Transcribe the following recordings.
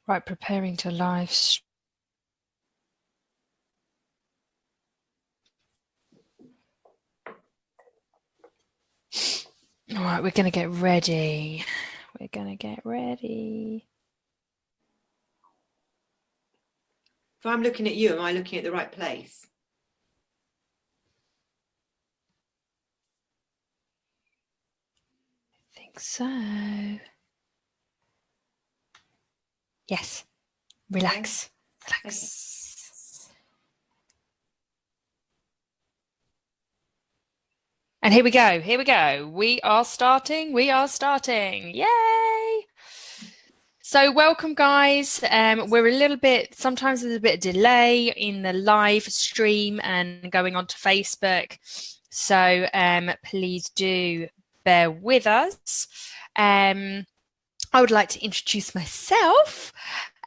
Right, preparing to live stream. All right, we're going to get ready. We're going to get ready. If I'm looking at you, am I looking at the right place? I think so. Yes. Relax. Yeah. Relax. Okay. And here we go. Here we go. We are starting. We are starting. Yay! So welcome, guys. We're a little bit, sometimes there's a bit of delay in the live stream and going onto Facebook. So please do bear with us. I would like to introduce myself.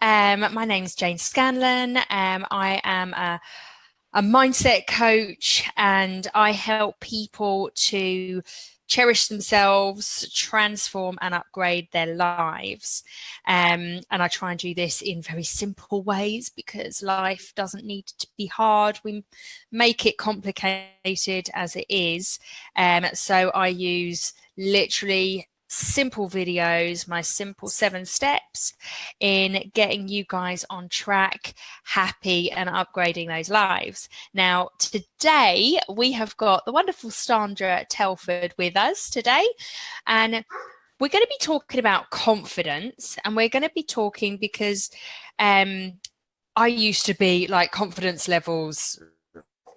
My name is Jane Scanlan. I am a mindset coach, and I help people to cherish themselves, transform and upgrade their lives. And I try and do this in very simple ways because life doesn't need to be hard. We make it complicated as it is. So I use literally simple videos, my simple 7 steps in getting you guys on track, happy and upgrading those lives. Now, today we have got the wonderful Sandra Telford with us today, and we're going to be talking about confidence, and we're going to be talking because I used to be like confidence levels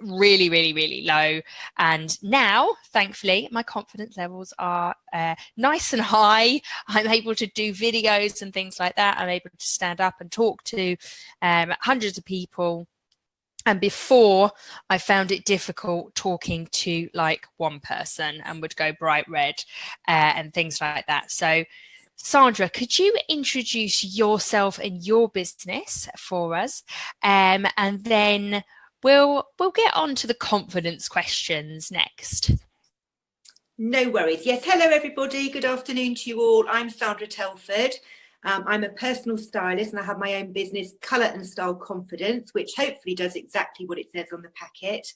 really low, and now thankfully my confidence levels are nice and high. I'm able to do videos and things like that. I'm able to stand up and talk to hundreds of people, and before I found it difficult talking to like one person and would go bright red and things like that. So Sandra, could you introduce yourself and your business for us, and then we'll get on to the confidence questions next. No worries. Yes, hello everybody. Good afternoon to you all. I'm Sandra Telford. I'm a personal stylist and I have my own business, Colour and Style Confidence, which hopefully does exactly what it says on the packet.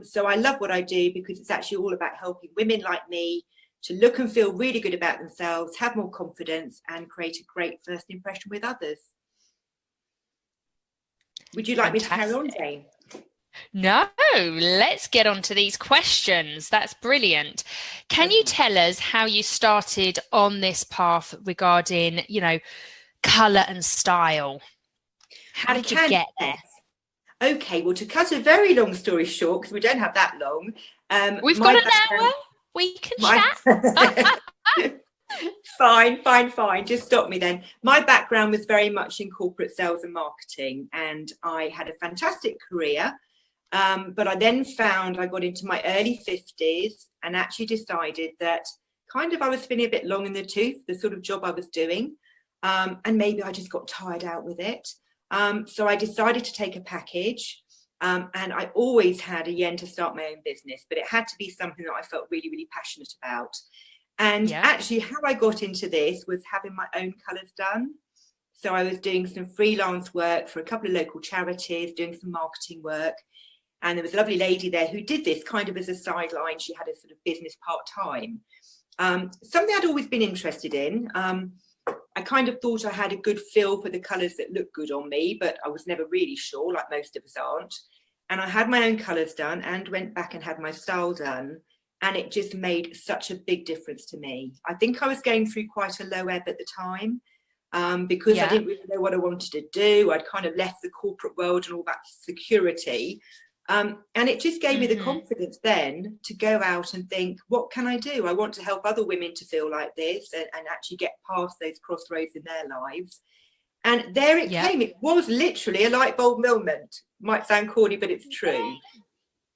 So I love what I do because it's actually all about helping women like me to look and feel really good about themselves, have more confidence and create a great first impression with others. Would you like Fantastic. me to carry on, Jane? No, let's get on to these questions. That's brilliant. Can you tell us how you started on this path regarding, colour and style? How did you get there? Okay, well, to cut a very long story short, because we don't have that long. We've got an hour. We can chat. Fine. Just stop me then. My background was very much in corporate sales and marketing, and I had a fantastic career. But I then found I got into my early 50s and actually decided that kind of I was feeling a bit long in the tooth, the sort of job I was doing. And maybe I just got tired out with it. So I decided to take a package. And I always had a yen to start my own business, but it had to be something that I felt really passionate about. And actually how I got into this was having my own colours done. So I was doing some freelance work for a couple of local charities, doing some marketing work. And there was a lovely lady there who did this kind of as a sideline. She had a sort of business part-time. Something I'd always been interested in. I kind of thought I had a good feel for the colours that look good on me, but I was never really sure, like most of us aren't. And I had my own colours done and went back and had my style done. And it just made such a big difference to me. I think I was going through quite a low ebb at the time. Because I didn't really know what I wanted to do. I'd kind of left the corporate world and all that security. And it just gave me the confidence then to go out and think, what can I do? I want to help other women to feel like this and actually get past those crossroads in their lives. And there it came. It was literally a light bulb moment. Might sound corny, but it's true.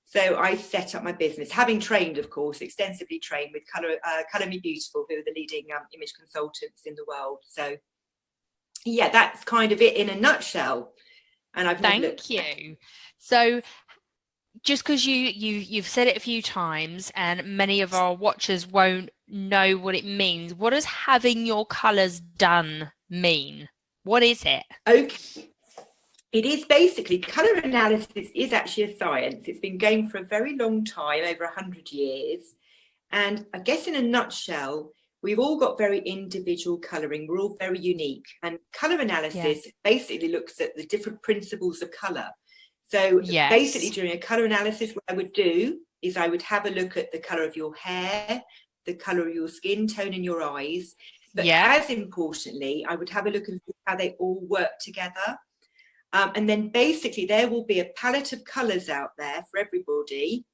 So I set up my business, having trained, of course, extensively trained with Colour Me Beautiful, who are the leading image consultants in the world. So yeah, that's kind of it in a nutshell. And I've Thank you. So just because you've said it a few times and many of our watchers won't know what it means, what does having your colours done mean? What is it? Okay. It is basically, colour analysis is actually a science. It's been going for a very long time, over 100 years. And I guess in a nutshell, we've all got very individual colouring. We're all very unique. And colour Yeah. analysis basically looks at the different principles of colour. So basically Yes. during a colour analysis, what I would do is I would have a look at the colour of your hair, the colour of your skin tone and your eyes. But Yeah. as importantly, I would have a look and see how they all work together. And then basically there will be a palette of colours out there for everybody.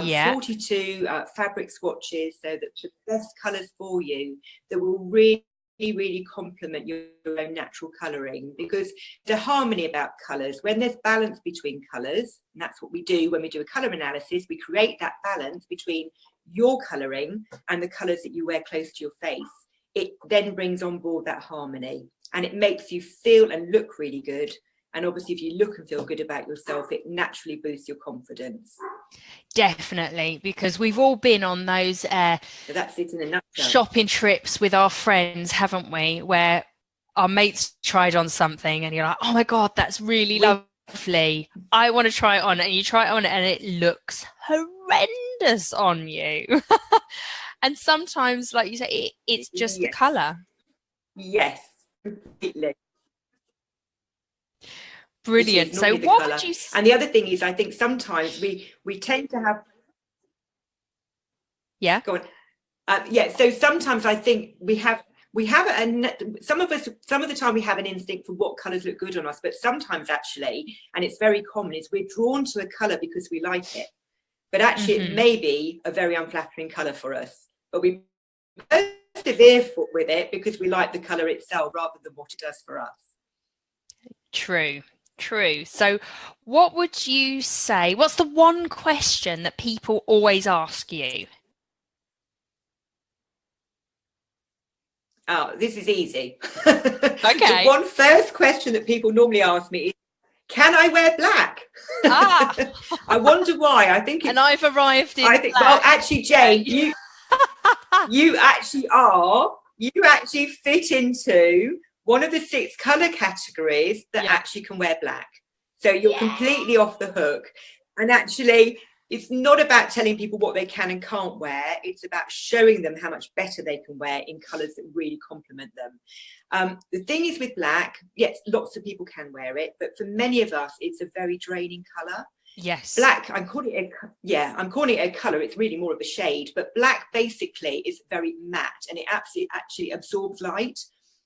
Yeah. 42 fabric swatches, so that the best colours for you that will really complement your own natural colouring, because the harmony about colours, when there's balance between colours, and that's what we do when we do a colour analysis, we create that balance between your colouring and the colours that you wear close to your face. It then brings on board that harmony, and it makes you feel and look really good. And obviously, if you look and feel good about yourself, it naturally boosts your confidence. Definitely, because we've all been on those So that's it in a nutshell. shopping trips with our friends, haven't we? Where our mates tried on something and you're like, oh my God, that's really lovely. I want to try it on. And you try it on and it looks horrendous on you. And sometimes, like you say, it's just the colour. Yes, completely. Brilliant. So what would you and the other thing is, I think sometimes we tend to have go on. So sometimes I think we have some of the time we have an instinct for what colours look good on us, but sometimes actually, and it's very common, is we're drawn to a colour because we like it, but actually it may be a very unflattering colour for us, but we persevere with it because we like the colour itself rather than what it does for us. True. So what would you say, what's the one question that people always ask you? Oh, this is easy. Okay. The one first question that people normally ask me is, can I wear black? I wonder why. I think it's, and I've arrived in black. Well, actually, Jane, you actually fit into one of the 6 colour categories that actually can wear black. So you're completely off the hook. And actually, it's not about telling people what they can and can't wear. It's about showing them how much better they can wear in colours that really complement them. The thing is with black, yes, lots of people can wear it, but for many of us, it's a very draining colour. Yes. Black, I'm calling it a colour. It's really more of a shade, but black basically is very matte and it actually absorbs light.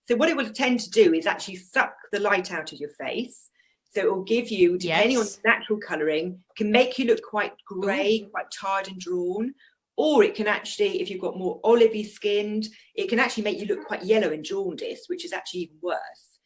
So what it will tend to do is actually suck the light out of your face. So it will give you, depending on natural colouring, can make you look quite grey, quite tired and drawn. Or it can actually, if you've got more olivey skinned, it can actually make you look quite yellow and jaundiced, which is actually even worse.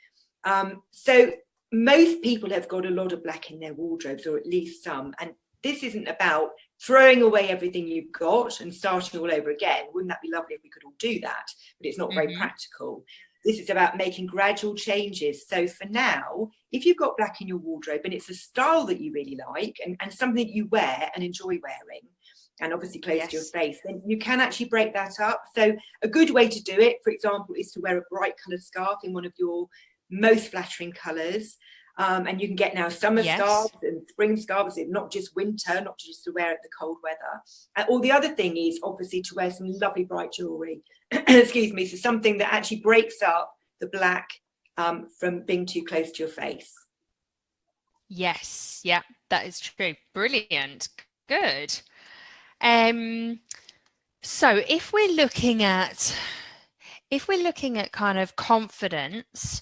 So most people have got a lot of black in their wardrobes, or at least some. And this isn't about throwing away everything you've got and starting all over again. Wouldn't that be lovely if we could all do that? But it's not very practical. This is about making gradual changes. So for now, if you've got black in your wardrobe and it's a style that you really like and something that you wear and enjoy wearing, and obviously close to your face, then you can actually break that up. So a good way to do it, for example, is to wear a bright coloured scarf in one of your most flattering colours. And you can get now summer scarves and spring scarves, not just winter, not just to wear at the cold weather. Or the other thing is obviously to wear some lovely bright jewellery. Excuse me, so something that actually breaks up the black from being too close to your face. Yes, yeah, that is true. Brilliant. Good. So if we're looking at kind of confidence,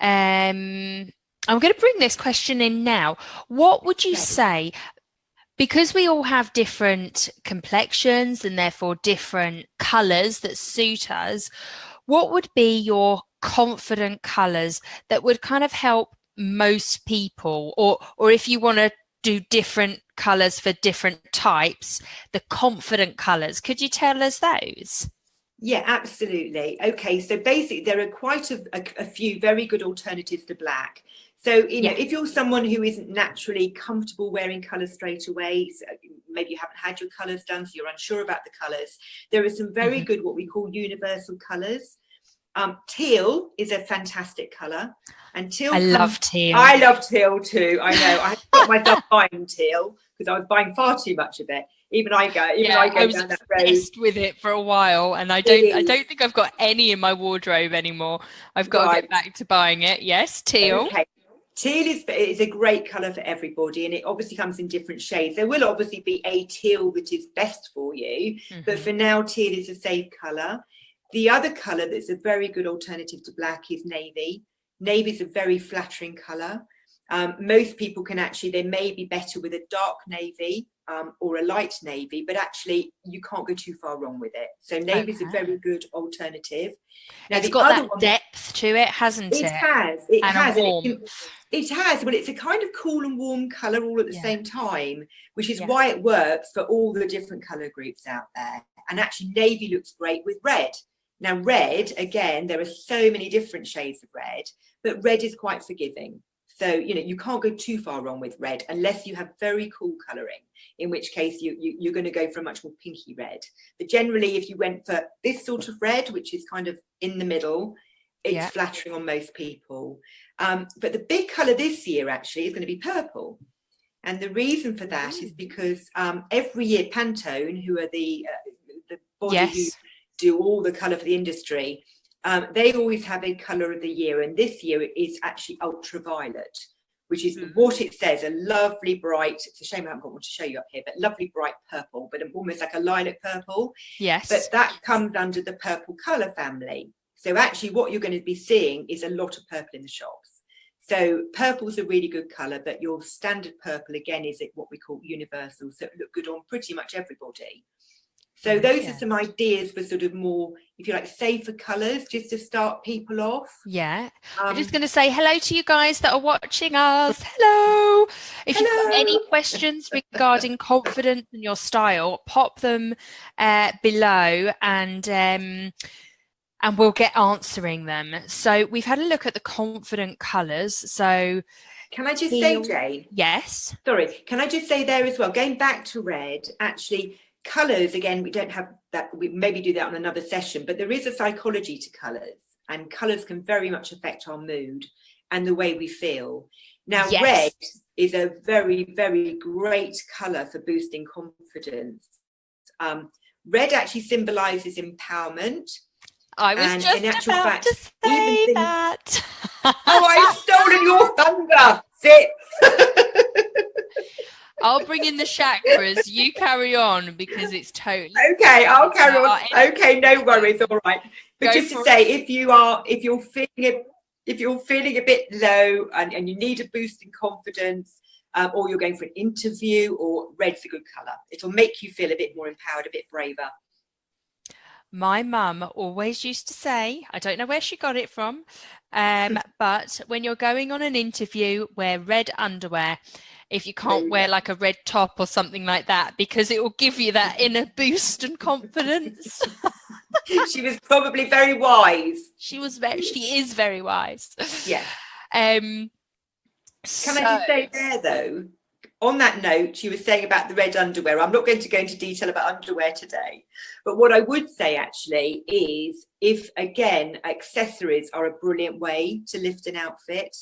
I'm going to bring this question in now. What would you say, because we all have different complexions and therefore different colours that suit us, what would be your confident colours that would kind of help most people, or if you want to do different colours for different types, the confident colours, could you tell us those? Yeah, absolutely. Okay, so basically there are quite a few very good alternatives to black. So, you know, if you're someone who isn't naturally comfortable wearing colours straight away, so maybe you haven't had your colours done, so you're unsure about the colours, there are some very good what we call universal colours. Teal is a fantastic colour, and teal. I love teal. I love teal too. I know. I had to stop myself buying teal because I was buying far too much of it. I was down that road with it for a while, and I don't think I've got any in my wardrobe anymore. I've got to get back to buying it. Yes, teal. Okay. Teal is a great colour for everybody, and it obviously comes in different shades. There will obviously be a teal that is best for you, but for now, teal is a safe colour. The other colour that's a very good alternative to black is navy. Navy is a very flattering colour. Most people they may be better with a dark navy or a light navy, but actually you can't go too far wrong with it. So navy is a very good alternative. Now, it's got that depth to it, hasn't it? It has. It has. It has. Well, it's a kind of cool and warm colour all at the same time, which is why it works for all the different colour groups out there. And actually, navy looks great with red. Now, red, again, there are so many different shades of red, but red is quite forgiving. So, you can't go too far wrong with red unless you have very cool colouring, in which case you're going to go for a much more pinky red. But generally, if you went for this sort of red, which is kind of in the middle, it's flattering on most people. But the big colour this year actually is going to be purple. And the reason for that is because every year Pantone, who are the body who do all the colour for the industry, they always have a colour of the year, and this year it is actually ultraviolet, which is what it says, a lovely bright, it's a shame I haven't got one to show you up here, but lovely bright purple, but almost like a lilac purple. Yes. But that comes under the purple colour family. So actually what you're going to be seeing is a lot of purple in the shops. So purple is a really good colour, but your standard purple, again, is what we call universal, so it look good on pretty much everybody. So those are some ideas for sort of more, if you like, safer colours, just to start people off. Yeah. I'm just going to say hello to you guys that are watching us. Hello. If you've got any questions regarding confidence and your style, pop them below and we'll get answering them. So we've had a look at the confident colours. So can I just say, Jane? Yes. Sorry. Can I just say there as well, going back to red, actually, colours, again, we don't have that, we maybe do that on another session, but there is a psychology to colours, and colours can very much affect our mood and the way we feel. Now, red is a very, very great colour for boosting confidence. Red actually symbolises empowerment. I was just about to say that. Oh, I've stolen your thunder. Sit. I'll bring in the chakras. You carry on because it's totally okay. I'll carry on. Okay, no worries. All right. But just to say, if you're feeling a bit low and you need a boost in confidence, or you're going for an interview, or red's a good colour. It'll make you feel a bit more empowered, a bit braver. My mum always used to say, I don't know where she got it from, but when you're going on an interview, wear red underwear. If you can't wear like a red top or something like that, because it will give you that inner boost and confidence. She was probably very wise. She is very wise. Yeah. Can I just say there though, on that note, you were saying about the red underwear. I'm not going to go into detail about underwear today, but what I would say actually is, if again, accessories are a brilliant way to lift an outfit.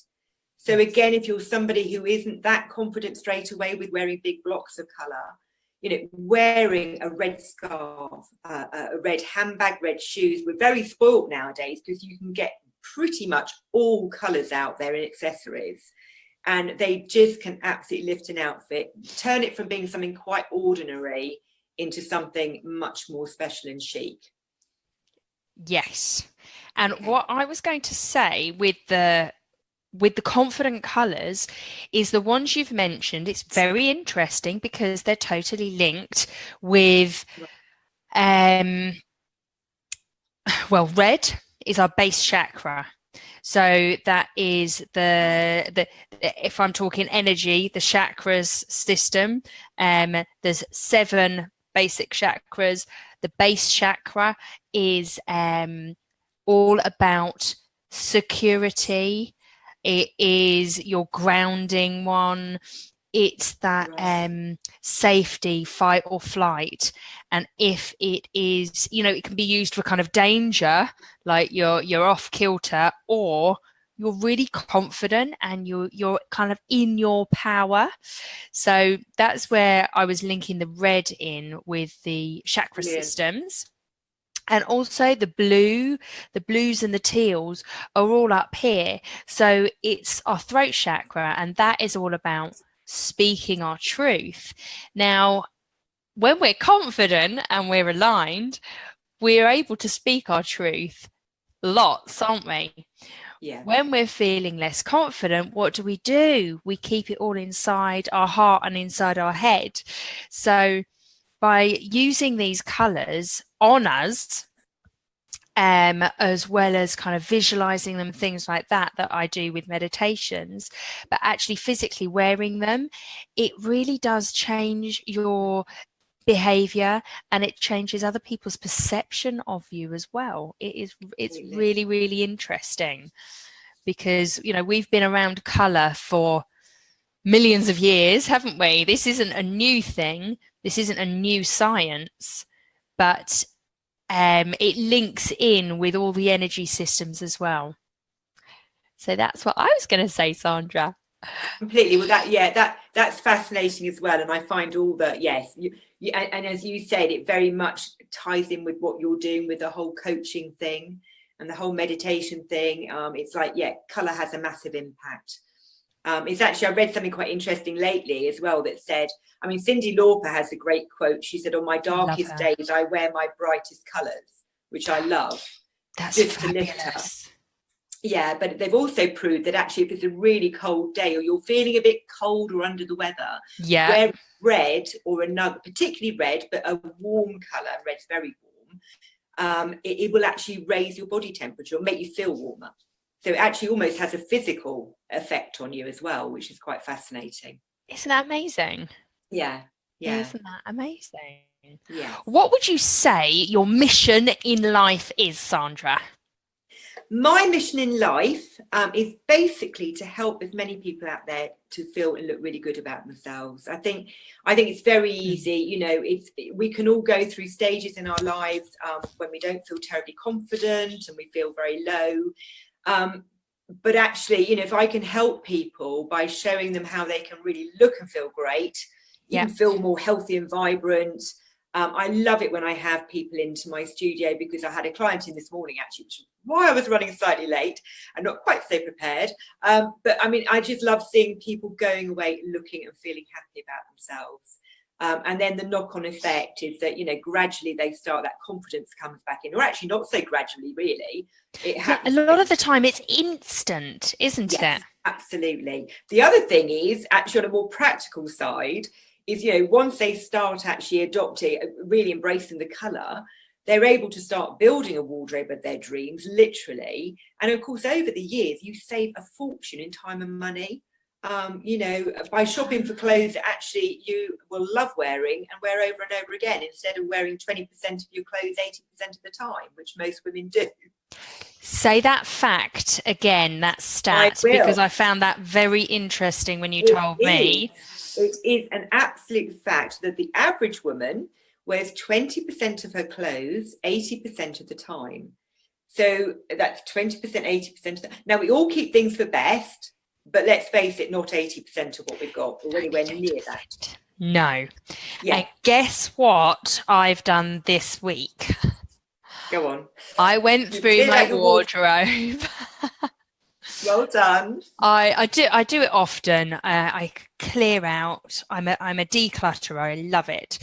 So again, if you're somebody who isn't that confident straight away with wearing big blocks of colour, wearing a red scarf, a red handbag, red shoes. We're very spoilt nowadays because you can get pretty much all colours out there in accessories. And they just can absolutely lift an outfit, turn it from being something quite ordinary into something much more special and chic. Yes. And what I was going to say with the confident colours is the ones you've mentioned. It's very interesting because they're totally linked with, red is our base chakra. So that is the if I'm talking energy, the chakras system. There's 7 basic chakras. The base chakra is all about security. It is your grounding one. It's that Right. safety, fight or flight. And if it is, it can be used for kind of danger, like you're off kilter, or you're really confident and you're kind of in your power. So that's where I was linking the red in with the chakra Brilliant. systems. And also the blues and the teals are all up here. So it's our throat chakra, and that is all about speaking our truth. Now, when we're confident and we're aligned, we're able to speak our truth lots, aren't we? Yeah. When we're feeling less confident, what do? We keep it all inside our heart and inside our head. So by using these colors on us, as well as kind of visualizing them, things like that I do with meditations, but actually physically wearing them, it really does change your behavior, and it changes other people's perception of you as well. It's Absolutely. really, really interesting, because we've been around color for millions of years, haven't we? This isn't a new thing, this isn't a new science, but it links in with all the energy systems as well. So that's what I was going to say, Sandra. Completely. Well, that's fascinating as well. And I find all that, yes, and as you said, it very much ties in with what you're doing with the whole coaching thing and the whole meditation thing. It's like, yeah, color has a massive impact. It's actually, I read something quite interesting lately as well that said, I mean, Cyndi Lauper has a great quote. She said, on my Love darkest her. days, I wear my brightest colors, which I love, That's just to lift her. fabulous. Yeah, but they've also proved that actually if it's a really cold day or you're feeling a bit cold or under the weather, Yeah. wear red or another, particularly red, but a warm colour, red's very warm, it will actually raise your body temperature or make you feel warmer. So it actually almost has a physical effect on you as well, which is quite fascinating. Isn't that amazing? Yeah, yeah, Isn't that amazing? yes. What would you say your mission in life is, Sandra? My mission in life is basically to help as many people out there to feel and look really good about themselves. I think it's very easy. We can all go through stages in our lives when we don't feel terribly confident and we feel very low. But actually, if I can help people by showing them how they can really look and feel great, Yeah. even feel more healthy and vibrant. I love it when I have people into my studio, because I had a client in this morning, actually, which is why I was running slightly late and not quite so prepared. But I mean, I just love seeing people going away looking and feeling happy about themselves. And then the knock-on effect is that, gradually they start, that confidence comes back in, or actually not so gradually, really. It happens. A lot of the time it's instant, isn't Yes, it? absolutely. The other thing is, actually, on a more practical side, is once they start actually adopting, really embracing the colour, they're able to start building a wardrobe of their dreams, literally. And of course, over the years, you save a fortune in time and money. By shopping for clothes that actually you will love wearing and wear over and over again, instead of wearing 20% of your clothes 80% of the time, which most women do. Say that fact again, that stat, because I found that very interesting when you told me. It is an absolute fact that the average woman wears 20% of her clothes 80% of the time. So that's 20%, 80%. Now, we all keep things for best, but let's face it, not 80% of what we've got, or anywhere near that. No. Yeah. And guess what I've done this week? Go on. I went through my wardrobe. Well done. I do it often. I clear out. I'm a declutterer. I love it,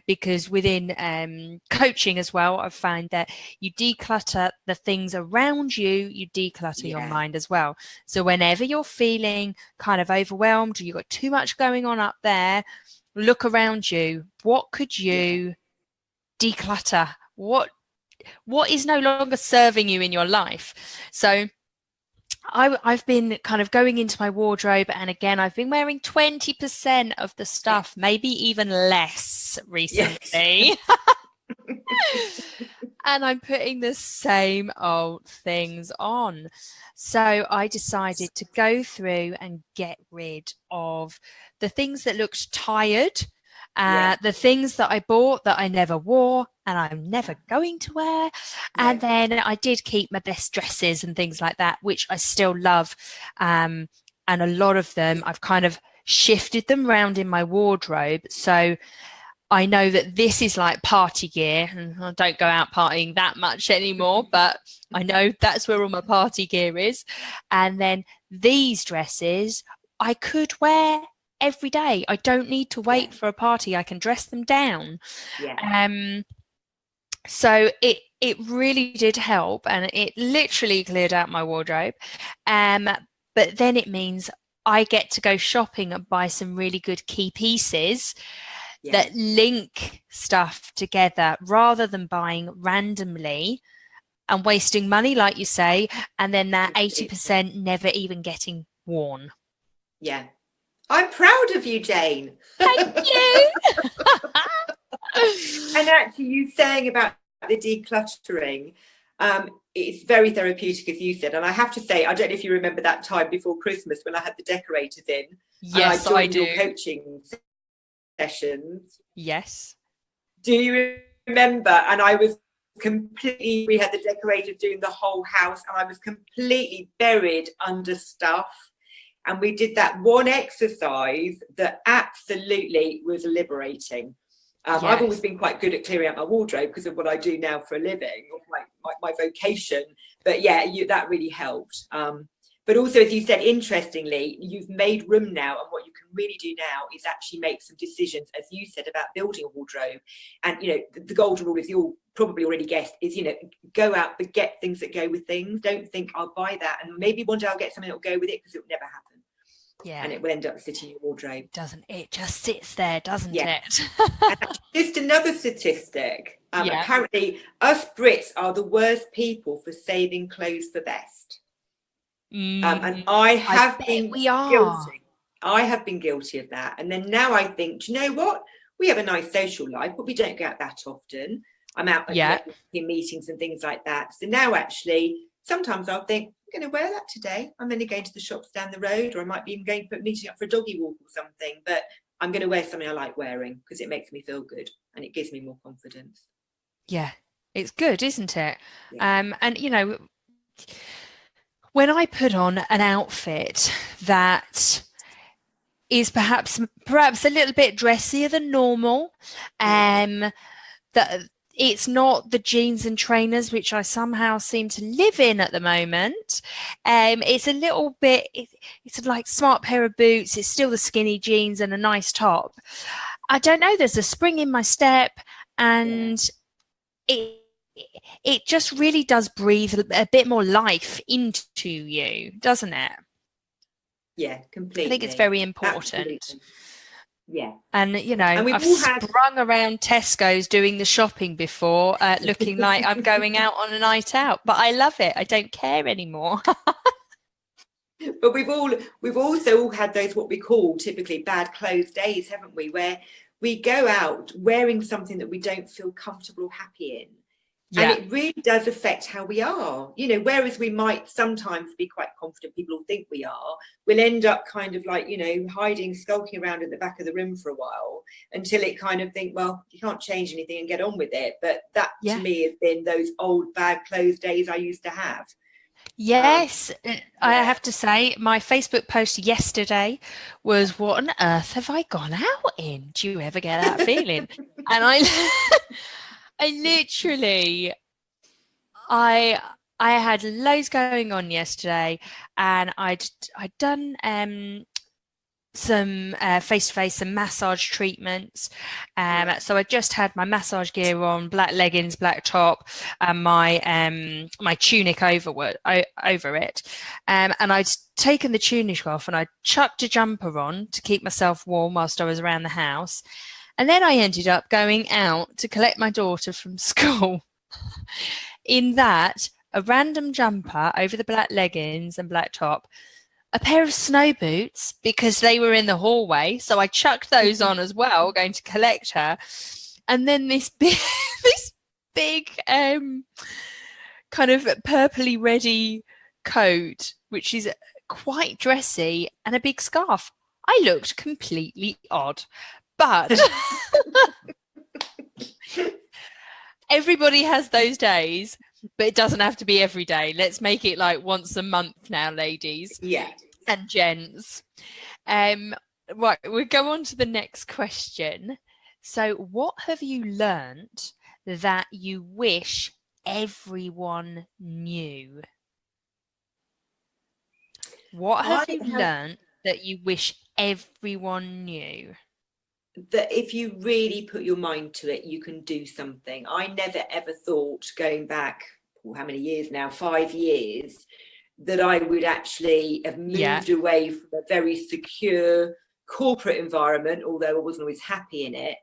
because within coaching as well, I've found that you declutter the things around you. You declutter your mind as well. So whenever you're feeling kind of overwhelmed, or you've got too much going on up there, look around you. What could you declutter? What is no longer serving you in your life? So I've been kind of going into my wardrobe, and again, I've been wearing 20% of the stuff, maybe even less recently. Yes. and I'm putting the same old things on. So I decided to go through and get rid of the things that looked tired, the things that I bought that I never wore and I'm never going to wear. And then I did keep my best dresses and things like that, which I still love. And a lot of them, I've kind of shifted them around in my wardrobe. So I know that this is like party gear, and I don't go out partying that much anymore, but I know that's where all my party gear is. And then these dresses I could wear every day. I don't need to wait for a party. I can dress them down. So it really did help, and it literally cleared out my wardrobe. But then it means I get to go shopping and buy some really good key pieces that link stuff together, rather than buying randomly and wasting money, like you say, and then that 80% never even getting worn. Yeah. I'm proud of you, Jane. Thank you. And actually, you saying about the decluttering, it's very therapeutic, as you said. And I have to say, I don't know if you remember that time before Christmas when I had the decorators in. Yes, and I joined do. Your coaching sessions. Yes. Do you remember? And I was completely, we had the decorators doing the whole house, and I was completely buried under stuff. And we did that one exercise that absolutely was liberating. I've always been quite good at clearing out my wardrobe because of what I do now for a living, or my vocation. But that really helped. But also, as you said, interestingly, you've made room now, and what you can really do now is actually make some decisions, as you said, about building a wardrobe. And, the golden rule, as you all probably already guessed, is, go out but get things that go with things. Don't think I'll buy that and maybe one day I'll get something that will go with it, because it will never happen. Yeah. And it will end up sitting in your wardrobe. Doesn't it? Just sits there, doesn't it? Just another statistic. Apparently, us Brits are the worst people for saving clothes for best. And I have been guilty. I have been guilty of that. And then now I think, do you know what? We have a nice social life, but we don't go out that often. I'm out in meetings and things like that. So now actually, sometimes I'll think, I'm going to wear that today. I'm only going to the shops down the road, or I might be even going for meeting up for a doggy walk or something. But I'm going to wear something I like wearing because it makes me feel good and it gives me more confidence. Yeah, it's good, isn't it? And, when I put on an outfit that is perhaps a little bit dressier than normal, that it's not the jeans and trainers, which I somehow seem to live in at the moment. It's a little bit, it's like smart pair of boots. It's still the skinny jeans and a nice top. I don't know, there's a spring in my step, and it just really does breathe a bit more life into you, doesn't it? Yeah, completely. I think it's very important. Absolutely. Yeah. And, I've sprung around Tesco's doing the shopping before, looking like I'm going out on a night out, but I love it. I don't care anymore. But we've also all had those, what we call typically bad clothes days, haven't we? Where we go out wearing something that we don't feel comfortable or happy in. Yeah. And it really does affect how we are, whereas we might sometimes be quite confident, people will think we are, we'll end up kind of like, hiding, skulking around at the back of the room for a while until it kind of think, well, you can't change anything and get on with it. But that to me has been those old bad clothes days I used to have. Yes, I have to say, my Facebook post yesterday was, what on earth have I gone out in? Do you ever get that feeling? And I literally, I had loads going on yesterday, and I'd done some face-to-face, some massage treatments. So I just had my massage gear on, black leggings, black top, and my my tunic over it. And I'd taken the tunic off, and I chucked a jumper on to keep myself warm whilst I was around the house. And then I ended up going out to collect my daughter from school in that, a random jumper over the black leggings and black top, a pair of snow boots because they were in the hallway. So I chucked those on as well, going to collect her. And then this big kind of purpley reddy coat, which is quite dressy, and a big scarf. I looked completely odd, but everybody has those days, but it doesn't have to be every day. Let's make it like once a month now, ladies. Yeah. And gents. Right, we'll go on to the next question. So, what have you learnt that you wish everyone knew? What have you learnt that you wish everyone knew? That if you really put your mind to it, you can do something. I never ever thought, going back, how many years now, 5 years, that I would actually have moved away from a very secure corporate environment, although I wasn't always happy in it,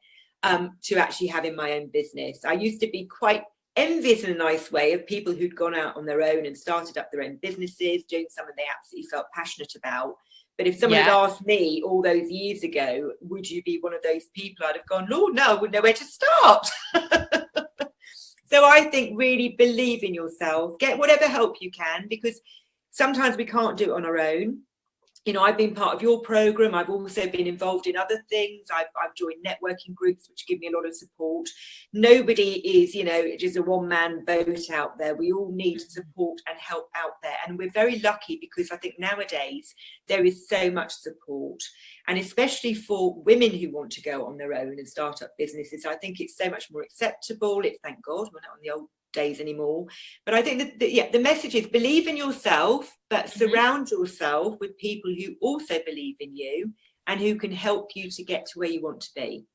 to actually having my own business. I used to be quite envious in a nice way of people who'd gone out on their own and started up their own businesses, doing something they absolutely felt passionate about. But if someone had asked me all those years ago, would you be one of those people, I'd have gone, Lord, no, I wouldn't know where to start. So I think really believe in yourself, get whatever help you can, because sometimes we can't do it on our own. You know, I've been part of your program. I've also been involved in other things. I've joined networking groups, which give me a lot of support. Nobody is, you know, just a one-man boat out there. We all need support and help out there. And we're very lucky because I think nowadays there is so much support. And especially for women who want to go on their own and start up businesses, I think it's so much more acceptable. It's, thank God, we're not on the old days anymore. But I think that the message is believe in yourself, but surround yourself with people who also believe in you and who can help you to get to where you want to be.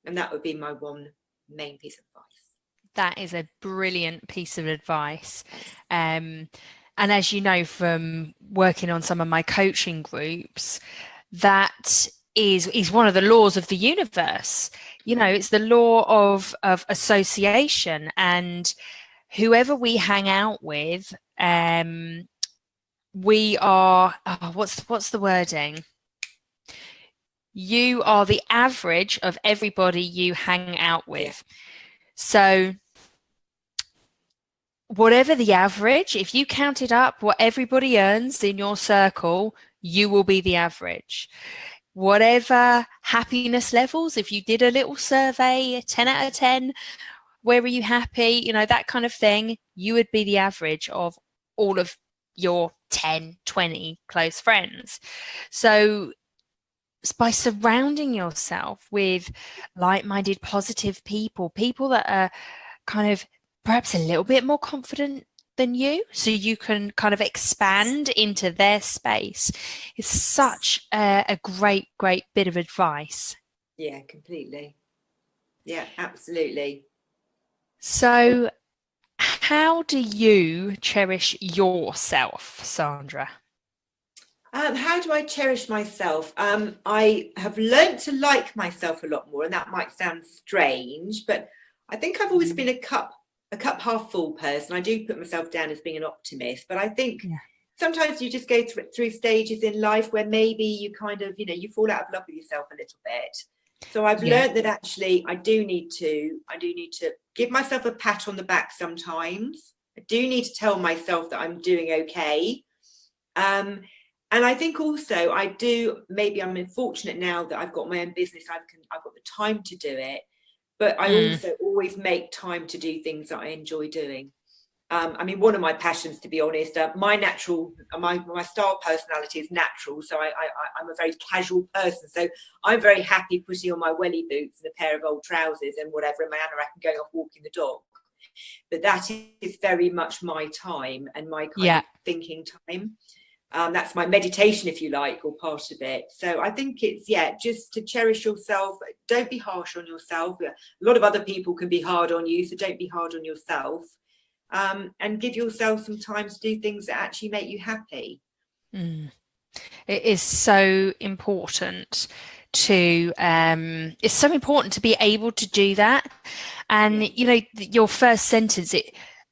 And that would be my one main piece of advice. That is a brilliant piece of advice. And as you know from working on some of my coaching groups, that is one of the laws of the universe. You know, it's the law of association, and whoever we hang out with, we are, what's the wording? You are the average of everybody you hang out with. So whatever the average, if you count it up, what everybody earns in your circle, you will be the average. Whatever happiness levels, if you did a little survey, 10 out of 10, where were you happy? You know, that kind of thing, you would be the average of all of your 10, 20 close friends. So by surrounding yourself with like-minded, positive people, people that are kind of perhaps a little bit more confident than you, so you can kind of expand into their space, is such a great bit of advice. Yeah, completely. Yeah, absolutely. So how do you cherish yourself, Sandra? How do I cherish myself? I have learned to like myself a lot more, and that might sound strange, but I think I've always been a cup half full person. I do put myself down as being an optimist, but I think sometimes you just go through stages in life where maybe you kind of, you know, you fall out of love with yourself a little bit. So I've learned that actually I do need to give myself a pat on the back sometimes. I do need to tell myself that I'm doing okay. And I think also maybe I'm fortunate now that I've got my own business. I've got the time to do it. But I also always make time to do things that I enjoy doing. I mean, one of my passions, to be honest, my style personality is natural. So I'm a very casual person. So I'm very happy putting on my welly boots and a pair of old trousers and whatever in my anorak and going off walking the dog. But that is very much my time and my kind of thinking time. That's my meditation, if you like, or part of it. So I think it's, just to cherish yourself. Don't be harsh on yourself. A lot of other people can be hard on you, so don't be hard on yourself. And give yourself some time to do things that actually make you happy. It is so important to be able to do that. And you know, your first sentence,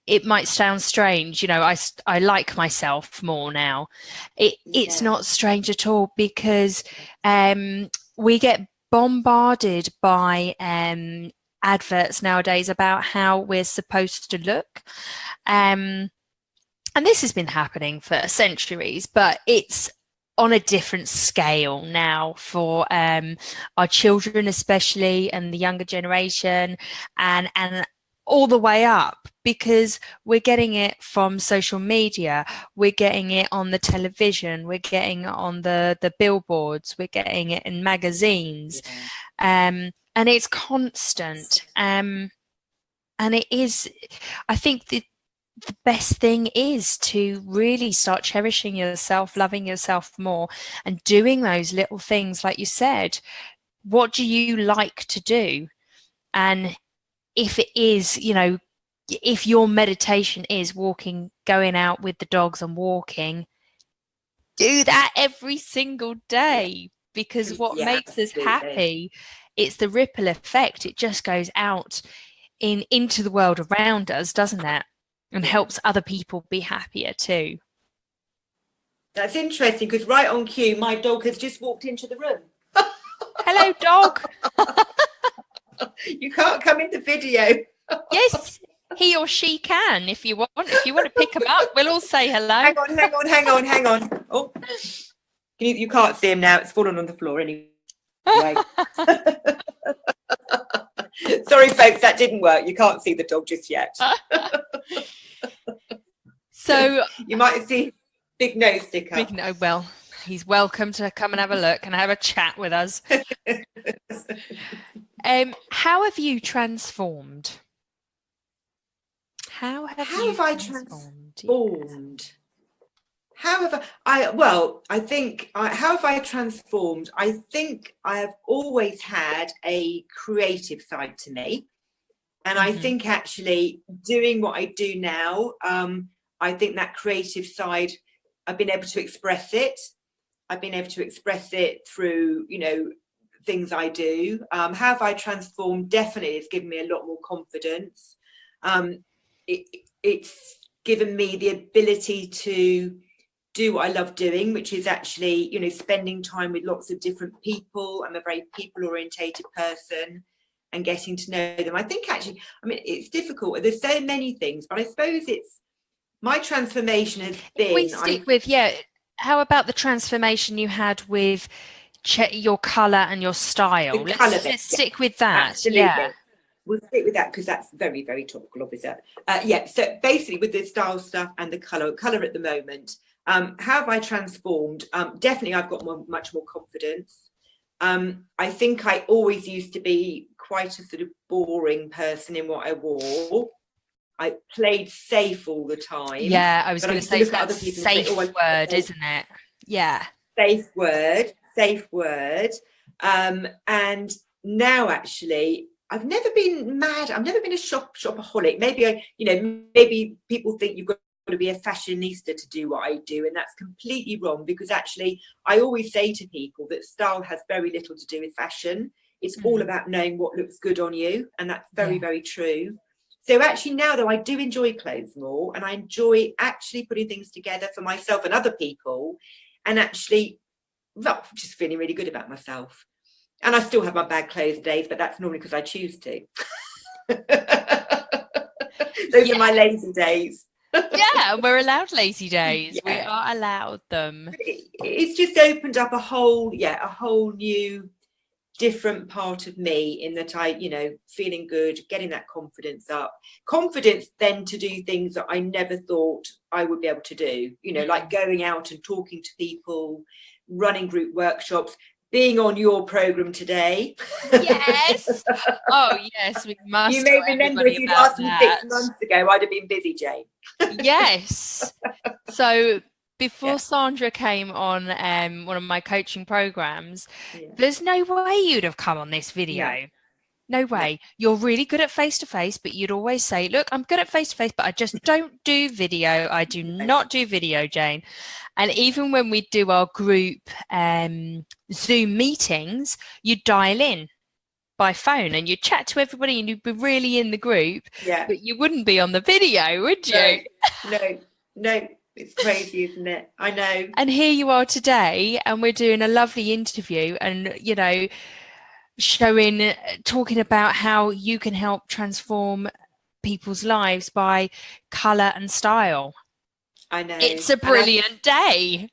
it might sound strange, you know, I like myself more now. It's not strange at all, because we get bombarded by adverts nowadays about how we're supposed to look. And this has been happening for centuries, but it's on a different scale now for our children, especially, and the younger generation, and all the way up, because we're getting it from social media, we're getting it on the television, we're getting it on the billboards, we're getting it in magazines, and it's constant. And it is, I think the best thing is to really start cherishing yourself, loving yourself more, and doing those little things like you said. What do you like to do? And if it is, if your meditation is walking, going out with the dogs and walking, do that every single day, because what makes us happy, it's the ripple effect. It just goes out into the world around us, doesn't it? And helps other people be happier too. That's interesting, because right on cue, my dog has just walked into the room. Hello, dog. You can't come in the video. Yes, he or she can, if you want. If you want to pick them up, we'll all say hello. Hang on. Oh, you can't see him now. It's fallen on the floor anyway. Sorry, folks, that didn't work. You can't see the dog just yet. So you might see big nose stick up. Well, he's welcome to come and have a look and have a chat with us. How have you transformed? How have I transformed? How have I think how have I transformed? I think I have always had a creative side to me. And I think actually doing what I do now, I think that creative side, I've been able to express it. I've been able to express it through, things I do. How have I transformed? Definitely, it's given me a lot more confidence. It's given me the ability to do what I love doing, which is actually, spending time with lots of different people. I'm a very people-orientated person, and getting to know them. I think actually, it's difficult. There's so many things, but I suppose it's my transformation has been. We stick with, how about the transformation you had with your colour and your style? Let's stick with that. Absolutely. Yeah. We'll stick with that because that's very, very topical, obviously. So basically with the style stuff and the colour at the moment, how have I transformed? Definitely I've got much more confidence. I think I always used to be quite a sort of boring person in what I wore. I played safe all the time. Yeah, I was going to say that's a safe word, isn't it? Yeah. Safe word. And now actually, I've never been mad. I've never been a shopaholic. Maybe people think you've got to be a fashionista to do what I do, and that's completely wrong, because actually I always say to people that style has very little to do with fashion. It's all about knowing what looks good on you, and that's very, very true. So actually now, though, I do enjoy clothes more, and I enjoy actually putting things together for myself and other people, and actually just feeling really good about myself. And I still have my bad clothes days, but that's normally because I choose to. Those are my lazy days. Yeah, we're allowed lazy days. We are allowed them. It's just opened up a whole new different part of me, in that I, feeling good, getting that confidence up. Confidence then to do things that I never thought I would be able to do, like going out and talking to people, running group workshops, being on your program today. Yes. Oh, yes, we must. You may remember if you'd asked me 6 months ago, I'd have been busy, Jane. Yes. So before Sandra came on one of my coaching programs, there's no way you'd have come on this video. No way. You're really good at face-to-face, but you'd always say, look, I'm good at face-to-face, but I just don't do video. I do not do video, Jane. And even when we do our group Zoom meetings, you dial in by phone and you chat to everybody and you'd be really in the group, but you wouldn't be on the video, would you? No. It's crazy, isn't it? I know. And here you are today, and we're doing a lovely interview, and talking about how you can help transform people's lives by color and style. I know. It's a brilliant day.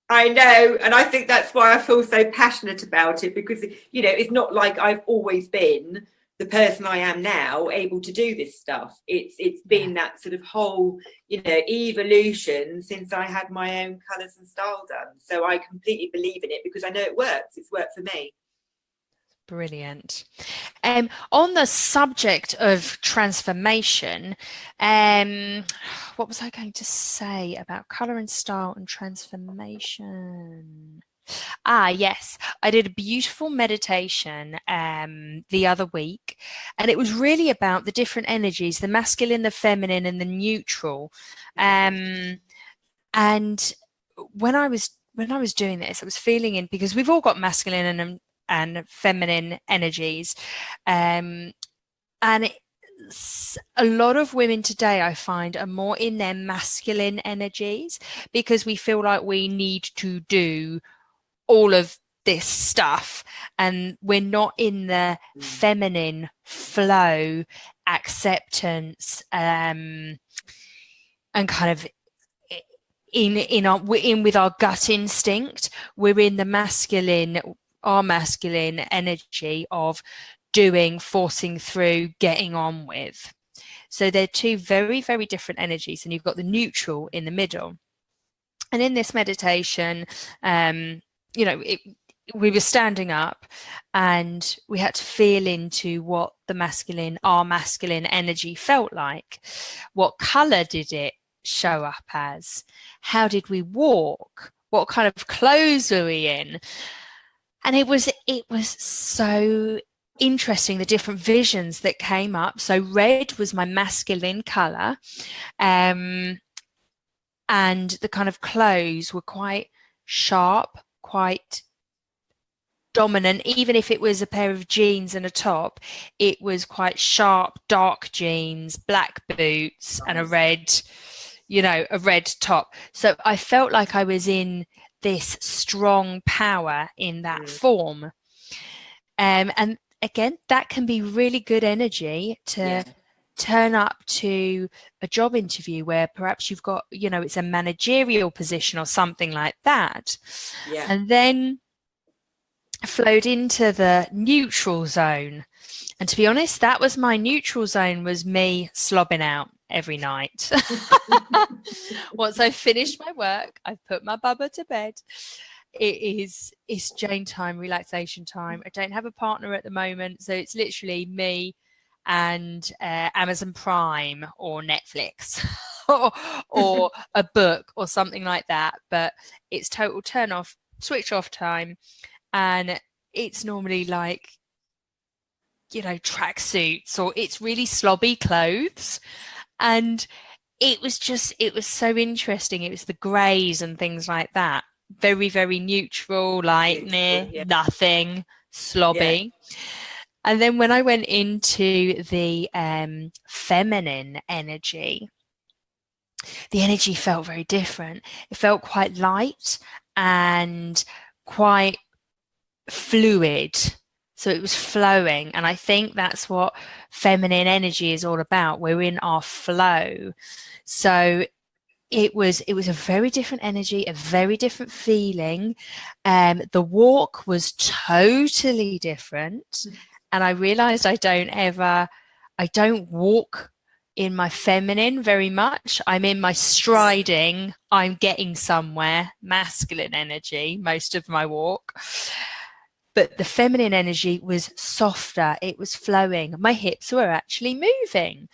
I know, and I think that's why I feel so passionate about it, because it's not like I've always been the person I am now able to do this stuff. It's been that sort of whole evolution since I had my own colours and style done. So I completely believe in it because I know it works. It's worked for me. Brilliant. On the subject of transformation, what was I going to say about colour and style and transformation? Yes, I did a beautiful meditation the other week, and it was really about the different energies, the masculine, the feminine, and the neutral. And when I was doing this, I was feeling in, because we've all got masculine and feminine energies, and a lot of women today, I find, are more in their masculine energies because we feel like we need to do all of this stuff, and we're not in the feminine flow, acceptance, and kind of in with our gut instinct. We're in the masculine, our masculine energy of doing, forcing through, getting on with. So they're two very, very different energies, and you've got the neutral in the middle. And in this meditation, we were standing up and we had to feel into what our masculine energy felt like. What color did it show up as? How did we walk? What kind of clothes were we in? And it was so interesting, the different visions that came up. So red was my masculine color, and the kind of clothes were quite sharp, quite dominant. Even if it was a pair of jeans and a top, it was quite sharp, dark jeans, black boots, and a red top. So I felt like I was in this strong power in that form. And again, that can be really good energy to turn up to a job interview where perhaps you've got, it's a managerial position or something like that. And then flowed into the neutral zone. And to be honest, that was my neutral zone, was me slobbing out every night. Once I finished my work, I've put my bubba to bed. It's Jane time, relaxation time. I don't have a partner at the moment, so it's literally me and Amazon Prime or Netflix or a book or something like that. But it's total turn off, switch off time, and it's normally like tracksuits, or it's really slobby clothes. And it was so interesting. It was the greys and things like that. Very, very neutral, like nothing, slobby. And then when I went into the feminine energy, the energy felt very different. It felt quite light and quite fluid. So it was flowing. And I think that's what feminine energy is all about. We're in our flow. So it was a very different energy, a very different feeling. The walk was totally different. And I realized I don't walk in my feminine very much. I'm in my striding, I'm getting somewhere, masculine energy most of my walk. But the feminine energy was softer, it was flowing. My hips were actually moving.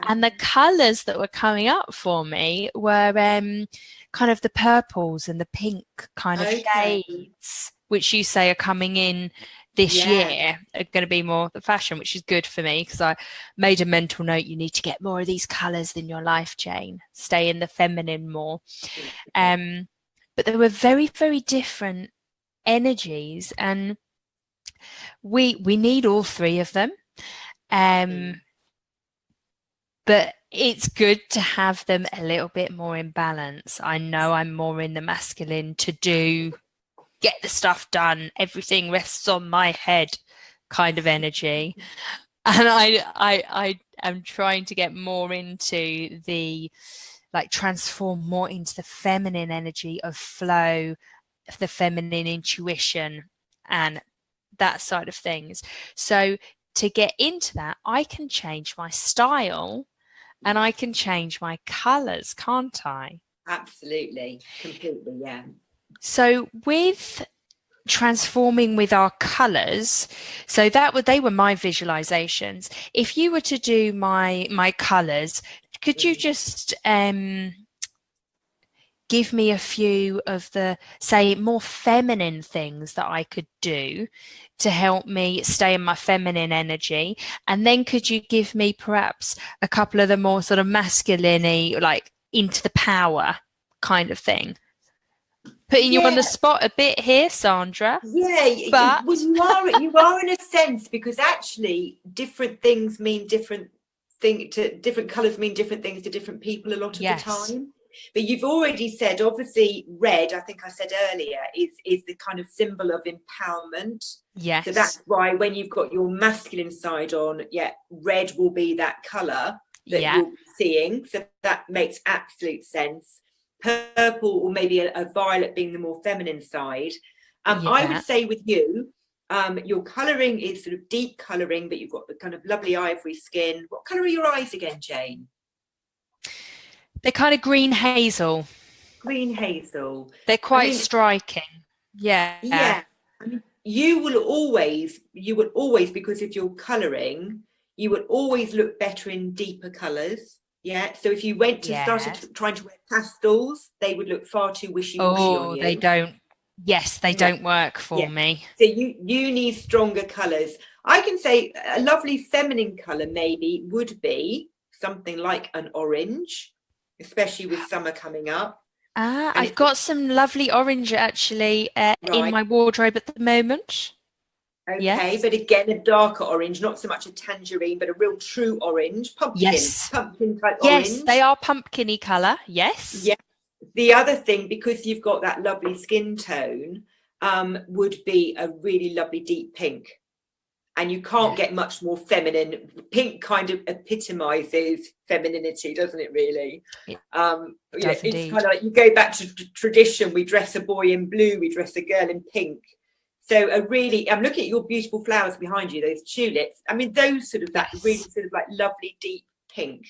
And the colours that were coming up for me were kind of the purples and the pink kind of shades, which you say are coming in this year, are going to be more the fashion, which is good for me, because I made a mental note, you need to get more of these colours in your life, Jane. Stay in the feminine more. But there were very, very different energies, and we need all three of them, but it's good to have them a little bit more in balance. I know I'm more in the masculine, to do, get the stuff done, everything rests on my head kind of energy. And I am trying to get more into the, like, transform more into the feminine energy of flow, the feminine intuition and that side of things. So to get into that, I can change my style and I can change my colours, can't I? Absolutely, completely, yeah. So with transforming with our colours, so they were my visualizations. If you were to do my colours, could you just give me a few of the, say, more feminine things that I could do to help me stay in my feminine energy? And then could you give me perhaps a couple of the more sort of masculine-y, like into the power kind of thing? Putting you on the Yeah, spot a bit here, Sandra, yeah. but Well, you are in a sense, because actually different things mean different different colours mean different things to different people a lot of the yes, time. But you've already said, obviously, red, I think I said earlier, is the kind of symbol of empowerment. So yes, that's why when you've got your masculine side on, yeah, red will be that colour that yeah, you'll be seeing. So that makes absolute sense. Purple or maybe a violet being the more feminine side. I would yeah. say with you, your colouring is sort of deep colouring, but you've got the kind of lovely ivory skin. What colour are your eyes again, Jane? They're kind of green hazel. Green hazel. They're I quite mean, striking. Yeah. yeah. I mean, you will always, because of your colouring, you would always look better in deeper colours. Yeah. So if you went to started Yes. trying to wear pastels, they would look far too wishy-washy on Oh, they you. don't. Yes, they No. don't work for Yeah. me. So you need stronger colours. I can say a lovely feminine colour maybe would be something like an orange, especially with summer coming up. And I've it's got some lovely orange actually in right. my wardrobe at the moment. Okay, Yes. but again, a darker orange, not so much a tangerine, but a real true orange, Yes. pumpkin type Yes, they orange. are pumpkin-y colour. Yes. Yeah. The other thing, because you've got that lovely skin tone, would be a really lovely deep pink. And you can't Yeah. get much more feminine. Pink kind of epitomizes femininity, doesn't it, really? It Yeah, does it's indeed. kind of like you go back to tradition. We dress a boy in blue, we dress a girl in pink. So I'm looking at your beautiful flowers behind you, those tulips. I mean, those sort of, that really Yes. sort of like lovely deep pink,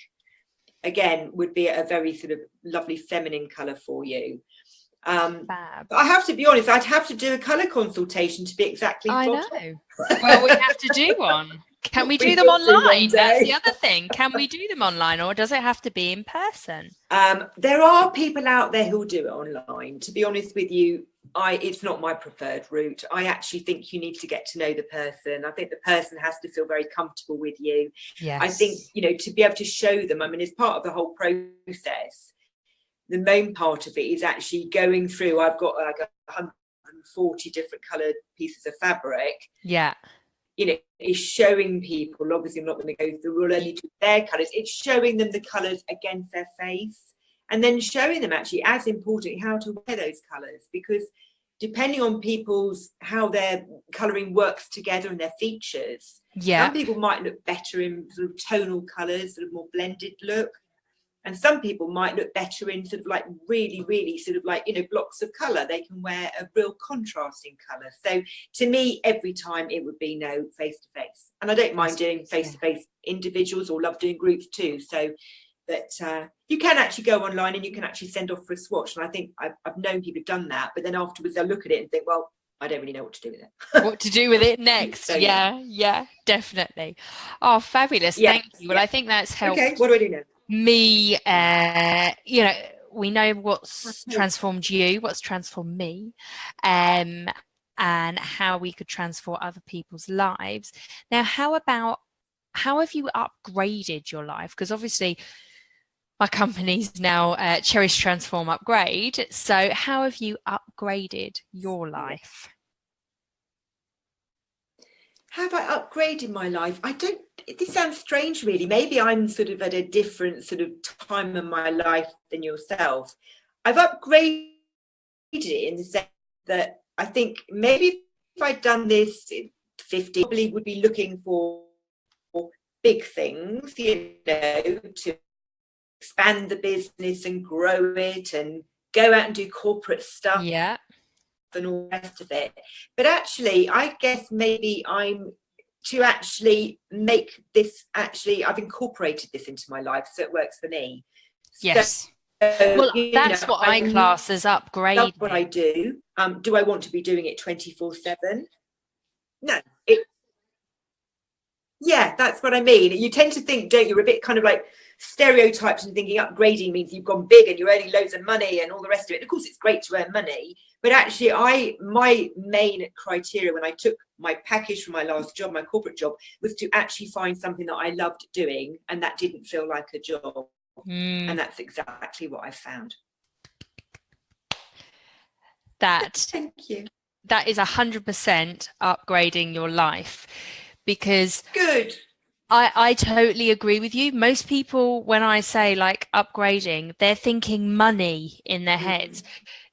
again, would be a very sort of lovely feminine colour for you. Fab. But I have to be honest, I'd have to do a colour consultation to be exactly I spot know. on. Well, we have to do one. Can we do We them will do one online? That's the day. other thing. Can we do them online, or does it have to be in person? There are people out there who'll do it online. To be honest with you, it's not my preferred route. I actually think you need to get to know the person. I think the person has to feel very comfortable with you. I think, Yes. to be able to show them, I mean, as part of the whole process, the main part of it is actually going through. I've got like 140 different coloured pieces of fabric. Yeah. Is showing people, obviously I'm not going to go through, we'll only do their colours, it's showing them the colours against their face, and then showing them, actually, as importantly, how to wear those colours, because depending on how their colouring works together and their features, Yeah. some people might look better in sort of tonal colours, sort of more blended look, and some people might look better in sort of like really, really sort of like, blocks of colour. They can wear a real contrasting colour. So to me, every time it would be no face-to-face. And I don't mind doing face-to-face individuals, or love doing groups too. So, but you can actually go online and you can actually send off for a swatch. And I think I've known people have done that, but then afterwards they'll look at it and think, well, I don't really know what to do with it. What to do with it next? So Yeah, definitely. Oh, fabulous. yeah, Thank you. Well, I think that's okay, helped what do I do now? me, we know what's transformed you, what's transformed me, and how we could transform other people's lives. Now, how have you upgraded your life? Because obviously my company's now Cherish Transform Upgrade. So how have you upgraded your life? Have I upgraded my life? This sounds strange, really. Maybe I'm sort of at a different sort of time in my life than yourself. I've upgraded it in the sense that I think maybe if I'd done this 50, probably would be looking for big things, to expand the business and grow it and go out and do corporate stuff. Yeah. And all the rest of it. But actually, I guess maybe I'm to actually make this, I've incorporated this into my life, so it works for me. Yes. So, Well, that's what I class as upgrading. Love what I do. Do I want to be doing it 24/7? No. Yeah, that's what I mean. You tend to think, don't you, a bit kind of like stereotypes and thinking upgrading means you've gone big and you're earning loads of money and all the rest of it. And of course, it's great to earn money. But actually, my main criteria when I took my package from my last job, my corporate job, was to actually find something that I loved doing and that didn't feel like a job. And that's exactly what I found. Thank you. That is 100% upgrading your life, because good. I totally agree with you. Most people, when I say like upgrading, they're thinking money in their heads.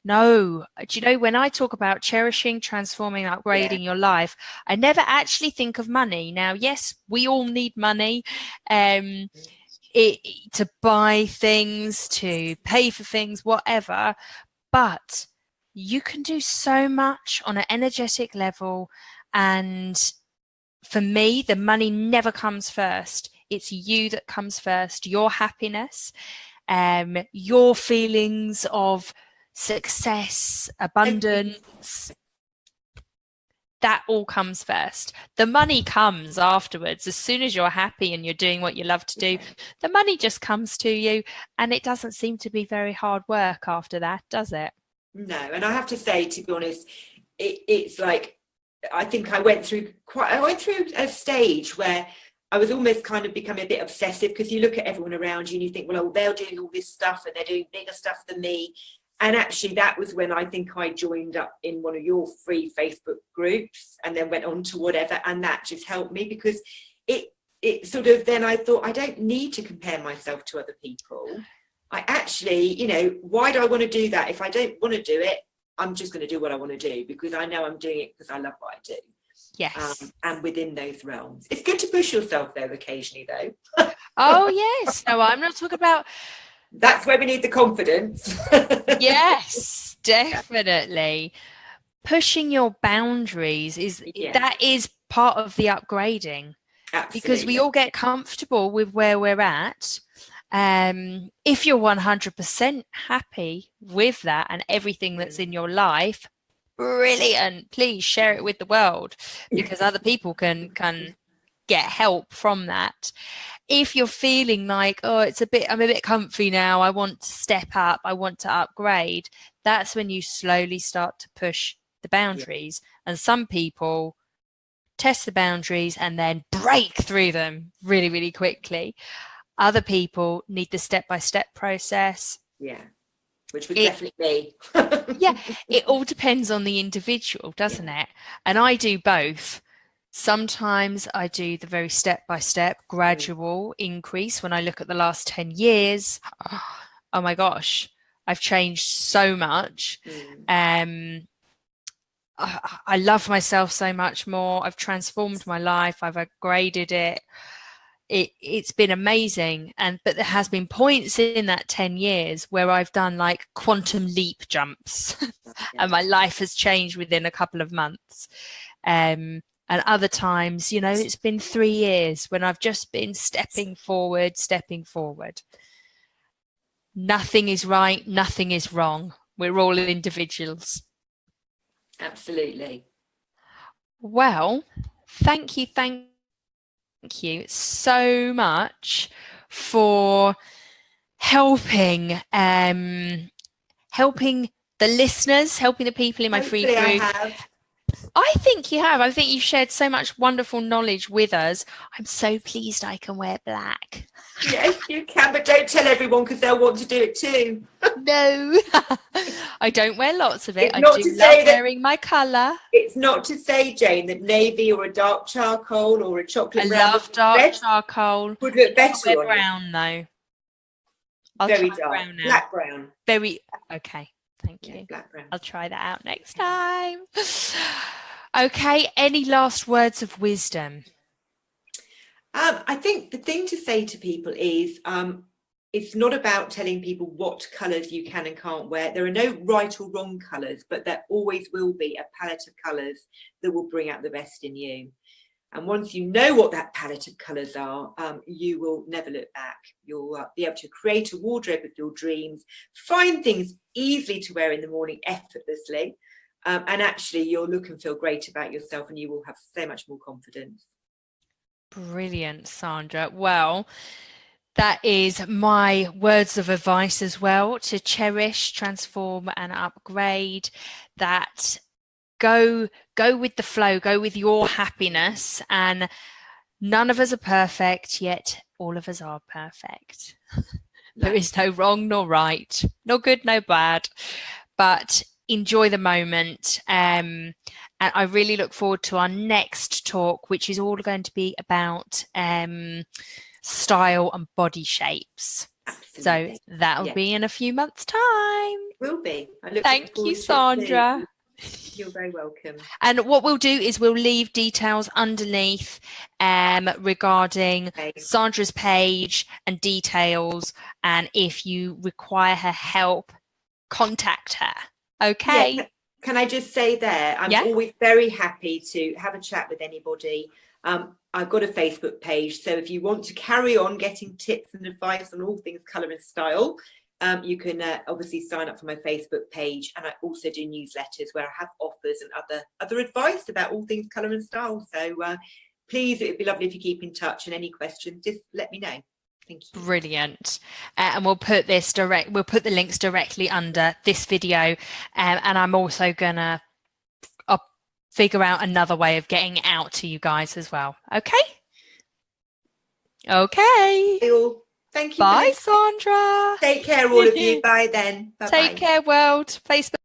No, do you know, when I talk about cherishing, transforming, upgrading your life, I never actually think of money. Now, yes, we all need money to buy things, to pay for things, whatever, but you can do so much on an energetic level. And for me, the money never comes first. It's you that comes first, your happiness, your feelings of success, abundance. That all comes first. The money comes afterwards. As soon as you're happy and you're doing what you love to do, the money just comes to you, and it doesn't seem to be very hard work after that, does it? No, and I have to say, to be honest, it's like, I think I went through a stage where I was almost kind of becoming a bit obsessive, because you look at everyone around you and you think, well, they're doing all this stuff and they're doing bigger stuff than me. And actually, that was when I think I joined up in one of your free Facebook groups and then went on to whatever. And that just helped me, because it sort of, then I thought, I don't need to compare myself to other people. I actually, why do I want to do that? If I don't want to do it, I'm just going to do what I want to do, because I know I'm doing it because I love what I do. Yes. And within those realms. It's good to push yourself, though, occasionally, though. Oh, yes. No, I'm not talking about... That's where we need the confidence. Yes, definitely. Pushing your boundaries that is part of the upgrading. Absolutely. Because we all get comfortable with where we're at. If you're 100% happy with that and everything that's in your life, brilliant. Please share it with the world, because other people can get help from that. If you're feeling like, I'm a bit comfy now, I want to step up, I want to upgrade, that's when you slowly start to push the boundaries. And some people test the boundaries and then break through them really, really quickly. Other people need the step-by-step process. Yeah, which would definitely be. Yeah, it all depends on the individual, doesn't it? And I do both. Sometimes I do the very step-by-step, gradual increase. When I look at the last 10 years, oh my gosh, I've changed so much. I love myself so much more. I've transformed my life. I've upgraded it. It's been amazing. But there has been points in that 10 years where I've done like quantum leap jumps and my life has changed within a couple of months. And other times, it's been 3 years when I've just been stepping forward. Nothing is right. Nothing is wrong. We're all individuals. Absolutely. Well, thank you so much for helping the listeners, helping the people in my free group. I think you have. I think you've shared so much wonderful knowledge with us. I'm so pleased I can wear black. Yes, you can, but don't tell everyone, because they'll want to do it too. No, I don't wear lots of it. I do love wearing my colour. It's not to say, Jane, that navy or a dark charcoal or a chocolate brown. I love dark charcoal. Would look better on brown, though. Very dark. Brown now. Black brown. Very okay. Thank you. Black brown. I'll try that out next time. Okay, any last words of wisdom? I think the thing to say to people is it's not about telling people what colours you can and can't wear. There are no right or wrong colours, but there always will be a palette of colours that will bring out the best in you. And once you know what that palette of colours are, you will never look back. You'll be able to create a wardrobe of your dreams, find things easily to wear in the morning effortlessly, and actually you'll look and feel great about yourself, and you will have so much more confidence. Brilliant, Sandra. Well, that is my words of advice as well, to cherish, transform, and upgrade. That go with the flow, go with your happiness, and none of us are perfect, yet all of us are perfect. There is no wrong nor right, no good, no bad, but enjoy the moment. And I really look forward to our next talk, which is all going to be about style and body shapes. Absolutely. So that'll be in a few months' time. Will be. I look Thank forward you, to it Sandra. too. You're very welcome. And what we'll do is we'll leave details underneath regarding Sandra's page and details. And if you require her help, contact her. Okay. Yeah, can I just say there, I'm always very happy to have a chat with anybody. I've got a Facebook page, so if you want to carry on getting tips and advice on all things colour and style, you can obviously sign up for my Facebook page, and I also do newsletters where I have offers and other advice about all things colour and style. So please, it'd be lovely if you keep in touch, and any questions, just let me know. Thank you. Brilliant. And we'll put the links directly under this video, and I'm also gonna figure out another way of getting it out to you guys as well. Okay. Thank you. Bye, Sandra. Take care, all of you. Bye then. Bye-bye. Take care, world. Facebook.